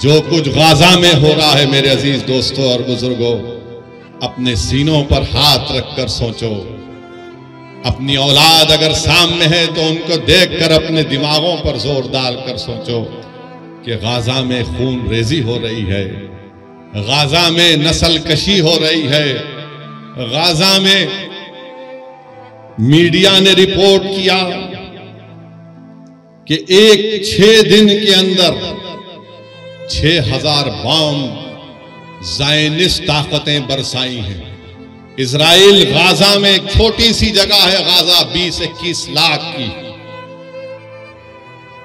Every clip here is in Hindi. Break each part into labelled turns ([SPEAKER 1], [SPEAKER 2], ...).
[SPEAKER 1] जो कुछ गाजा में हो रहा है मेरे अजीज दोस्तों और बुजुर्गों, अपने सीनों पर हाथ रखकर सोचो। अपनी औलाद अगर सामने है तो उनको देखकर अपने दिमागों पर जोर डालकर सोचो कि गाजा में खून रेजी हो रही है, गाजा में नस्ल कशी हो रही है, गाजा में मीडिया ने रिपोर्ट किया कि 6 दिन के अंदर 6000 बम ज़ायनिस्ट ताकतें बरसाई हैं। इजराइल गाजा में एक छोटी सी जगह है, गाजा 20-21 लाख की,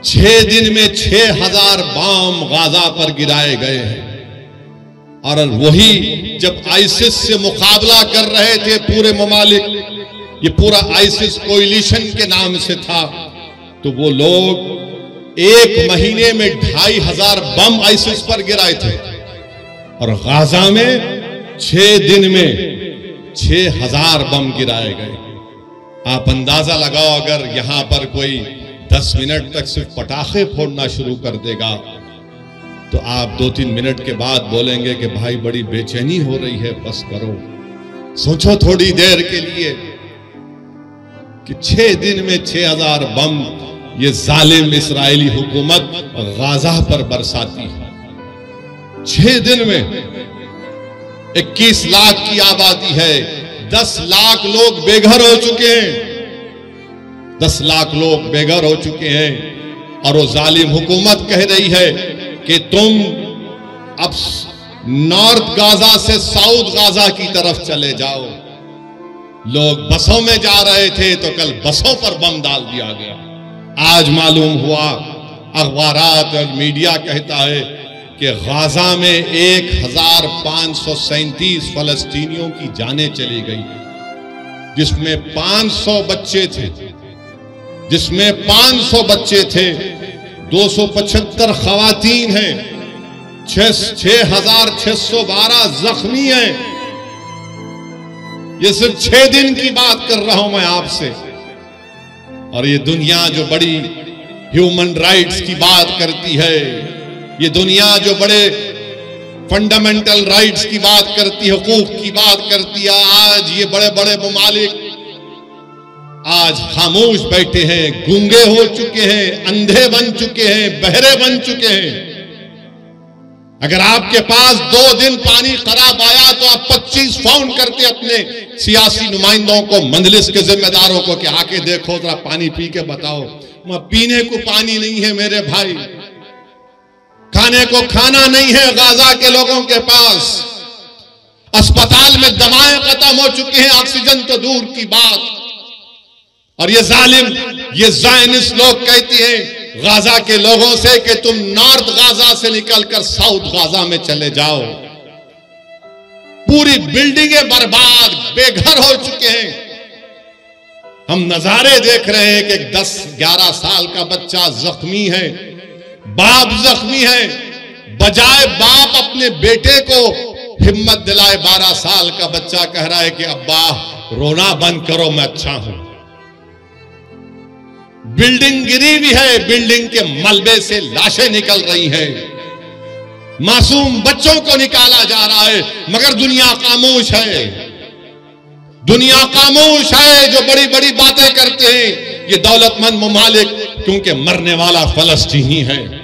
[SPEAKER 1] 6 दिन में 6000 बम गाजा पर गिराए गए हैं। और वही जब आइसिस से मुकाबला कर रहे थे पूरे ममालिक, ये पूरा आइसिस कोएलिशन के नाम से था, तो वो लोग 1 महीने में 2500 बम आइसिस पर गिराए थे और गाजा में 6 दिन में 6000 बम गिराए गए। आप अंदाजा लगाओ, अगर यहां पर कोई 10 मिनट तक सिर्फ पटाखे फोड़ना शुरू कर देगा तो आप 2-3 मिनट के बाद बोलेंगे कि भाई बड़ी बेचैनी हो रही है, बस करो। सोचो थोड़ी देर के लिए कि 6 दिन में 6000 बम ये जालिम इस्राएली हुकूमत गाजा पर बरसाती है। 6 दिन में 21 लाख की आबादी है, 10 लाख लोग बेघर हो चुके हैं, 10 लाख लोग बेघर हो चुके हैं। और वो जालिम हुकूमत कह रही है कि तुम अब नॉर्थ गाजा से साउथ गाजा की तरफ चले जाओ। लोग बसों में जा रहे थे तो कल बसों पर बम डाल दिया गया। आज मालूम हुआ, अखबारात और मीडिया कहता है कि गाजा में 1537 फलस्तीनियों की जानें चली गई, जिसमें 500 बच्चे थे, 275 खवातीन हैं, 6612 जख्मी हैं। ये सिर्फ 6 दिन की बात कर रहा हूं मैं आपसे। और ये दुनिया जो बड़ी ह्यूमन राइट्स की बात करती है, ये दुनिया जो बड़े फंडामेंटल राइट्स की बात करती है, हुकूक की बात करती है, आज ये बड़े बड़े ममालिक आज खामोश बैठे हैं, गूंगे हो चुके हैं, अंधे बन चुके हैं, बहरे बन चुके हैं। अगर आपके पास 2 दिन पानी खराब आया तो आप 25 फोन करते अपने सियासी नुमाइंदों को, मंजलिस के जिम्मेदारों को कि आके देखो जरा पानी पी के बताओ। वहां पीने को पानी नहीं है मेरे भाई, खाने को खाना नहीं है गाजा के लोगों के पास, अस्पताल में दवाएं खत्म हो चुकी हैं, ऑक्सीजन तो दूर की बात। और ये जालिम, ये ज़ायनिस्ट लोग कहती हैं गाजा के लोगों से कि तुम नॉर्थ गाजा से निकलकर साउथ गाजा में चले जाओ। पूरी बिल्डिंगें बर्बाद, बेघर हो चुके हैं। हम नजारे देख रहे हैं कि 10-11 साल का बच्चा जख्मी है, बाप जख्मी है, बजाय बाप अपने बेटे को हिम्मत दिलाए 12 साल का बच्चा कह रहा है कि अब्बा रोना बंद करो, मैं अच्छा हूं। बिल्डिंग गिरी हुई है, बिल्डिंग के मलबे से लाशें निकल रही हैं, मासूम बच्चों को निकाला जा रहा है, मगर दुनिया खामोश है। दुनिया खामोश है जो बड़ी बड़ी बातें करते हैं ये दौलतमंद ममालिक, क्योंकि मरने वाला फलस्तीनी है।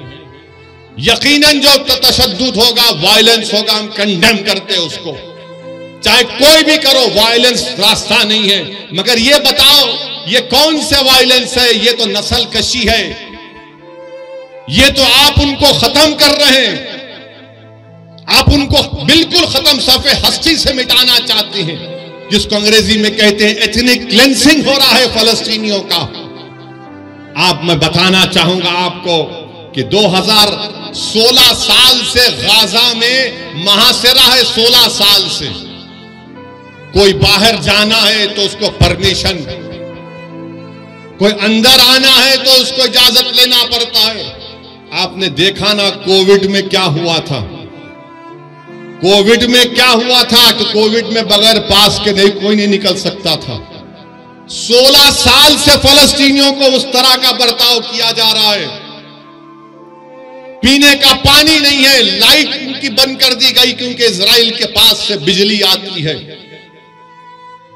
[SPEAKER 1] यकीनन जो तशद्दुद होगा, वायलेंस होगा, हम कंडेम करते हैं उसको, चाहे कोई भी करो, वायलेंस रास्ता नहीं है। मगर ये बताओ ये कौन से वायलेंस है? ये तो नस्ल कशी है, ये तो आप उनको खत्म कर रहे हैं, आप उनको बिल्कुल खत्म, सफ़े हस्ती से मिटाना चाहते हैं, जिसको अंग्रेजी में कहते हैं एथनिक क्लेंसिंग हो रहा है फलस्तीनियों का। आप, मैं बताना चाहूंगा आपको कि 2016 साल से गाजा में महासिरा है, 16 साल से। कोई बाहर जाना है तो उसको परमिशन, कोई अंदर आना है तो उसको इजाजत लेना पड़ता है। आपने देखा ना कोविड में क्या हुआ था, कोविड में क्या हुआ था कि कोविड में बगैर पास के नहीं कोई नहीं निकल सकता था। 16 साल से फलस्तीनियों को उस तरह का बर्ताव किया जा रहा है। पीने का पानी नहीं है, लाइट उनकी बंद कर दी गई क्योंकि इजराइल के पास से बिजली आती है।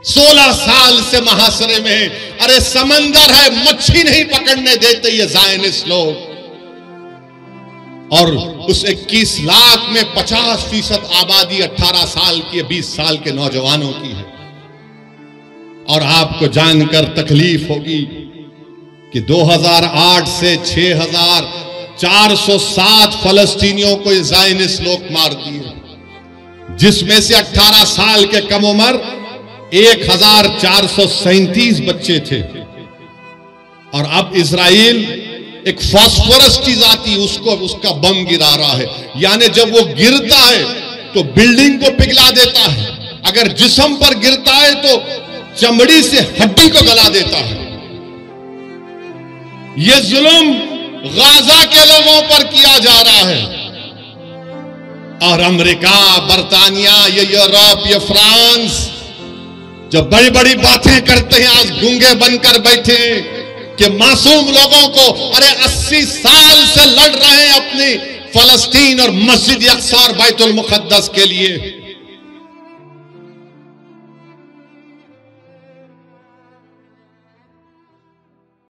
[SPEAKER 1] 16 साल से महासरे में है। अरे समंदर है, मच्छी नहीं पकड़ने देते ये ज़ायनिस्ट लोग। और उस 21 लाख में 50% आबादी 18 साल की, 20 साल के नौजवानों की है। और आपको जानकर तकलीफ होगी कि 2008 से 6407 फलस्तीनियों को ज़ायनिस्ट लोग मार दिए, जिसमें से 18 साल के कम उम्र 1437 बच्चे थे। और अब इजराइल एक फास्फोरस चीज आती, उसका बम गिरा रहा है। यानी जब वो गिरता है तो बिल्डिंग को पिघला देता है, अगर जिस्म पर गिरता है तो चमड़ी से हड्डी को गला देता है। ये जुल्म गाजा के लोगों पर किया जा रहा है। और अमेरिका, बर्तानिया, ये यूरोप, ये फ्रांस जो बड़ी बड़ी बातें करते हैं, आज गूंगे बनकर बैठे कि मासूम लोगों को, अरे 80 साल से लड़ रहे हैं अपनी फलस्तीन और मस्जिद अक्सा और बैतुल मुक़द्दस के लिए।